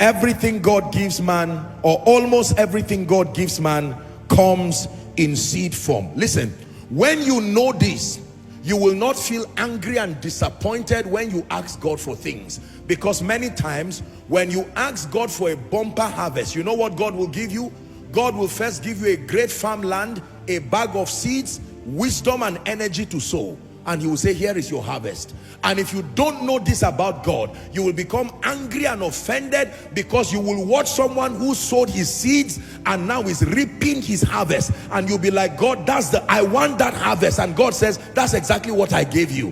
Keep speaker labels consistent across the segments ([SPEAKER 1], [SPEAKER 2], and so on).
[SPEAKER 1] Everything God gives man, or almost everything God gives man, comes in seed form. Listen, when you know this, you will not feel angry and disappointed when you ask God for things. Because many times when you ask God for a bumper harvest, you know what God will give you? God will first give you a great farmland, a bag of seeds, wisdom and energy to sow. And he will say, here is your harvest. And if you don't know this about God, you will become angry and offended, because you will watch someone who sowed his seeds and now is reaping his harvest. And you'll be like, God, I want that harvest. And God says, that's exactly what I gave you.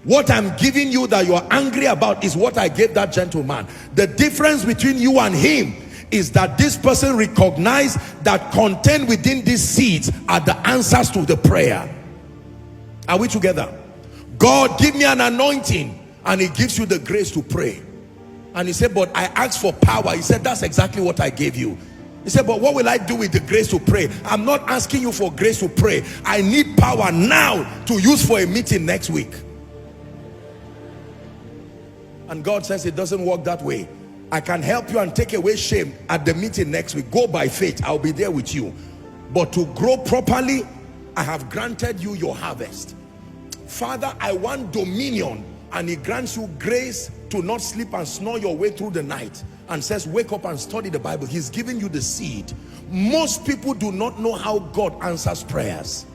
[SPEAKER 1] What I'm giving you that you're angry about is what I gave that gentleman. The difference between you and him is that this person recognized that contained within these seeds are the answers to the prayer. Are we together? God, give me an anointing, and he gives you the grace to pray. And he said, but I asked for power. He said, that's exactly what I gave you. He said, but what will I do with the grace to pray? I'm not asking you for grace to pray. I need power now to use for a meeting next week. And God says it doesn't work that way. I can help you and take away shame at the meeting next week. Go by faith. I'll be there with you. But to grow properly, I have granted you your harvest. Father, I want dominion. And he grants you grace to not sleep and snore your way through the night, and says, wake up and study the Bible. He's giving you the seed. Most people do not know how God answers prayers.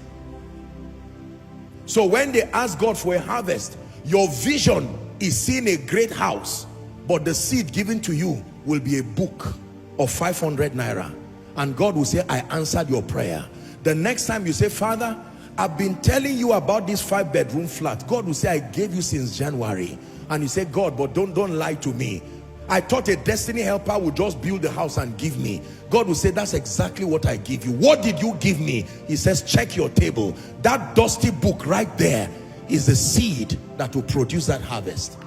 [SPEAKER 1] So when they ask God for a harvest, your vision is seeing a great house, but the seed given to you will be a book of 500 naira. And God will say, I answered your prayer. The next time you say, Father, I've been telling you about this 5-bedroom flat. God will say, I gave you since January. And you say, God, but don't lie to me. I thought a destiny helper would just build the house and give me. God will say, that's exactly what I give you. What did you give me? He says, check your table. That dusty book right there is the seed that will produce that harvest.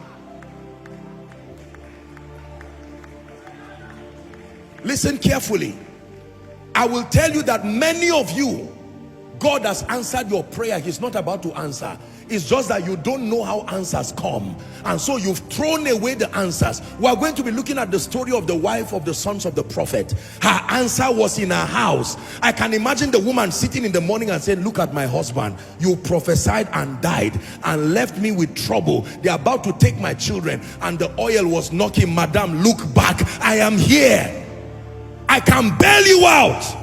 [SPEAKER 1] Listen carefully. I will tell you that many of you, God has answered your prayer. He's not about to answer. It's just that you don't know how answers come, and so you've thrown away the answers. We are going to be looking at the story of the wife of the sons of the prophet. Her answer was in her house. I can imagine the woman sitting in the morning and saying, look at my husband. You prophesied and died and left me with trouble. They're about to take my children, and the oil was knocking. Madam, look back. I am here. I can bail you out.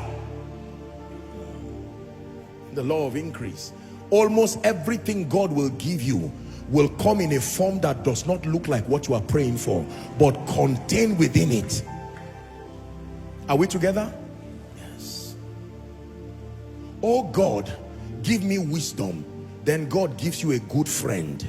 [SPEAKER 1] The law of increase. Almost everything God will give you will come in a form that does not look like what you are praying for, but contain within it. Are we together? Yes. Oh God, give me wisdom. Then God gives you a good friend.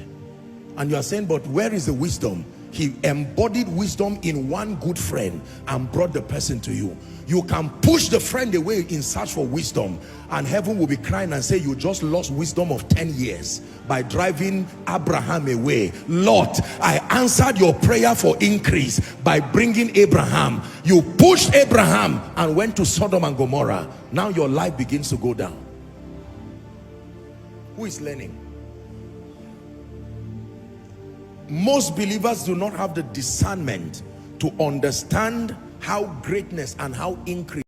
[SPEAKER 1] And you are saying, but where is the wisdom? He embodied wisdom in one good friend and brought the person to you. You can push the friend away in search for wisdom, and heaven will be crying and say, you just lost wisdom of 10 years by driving Abraham away. Lot, I answered your prayer for increase by bringing Abraham. You pushed Abraham and went to Sodom and Gomorrah. Now your life begins to go down. Who is learning? Most believers do not have the discernment to understand how greatness and how increase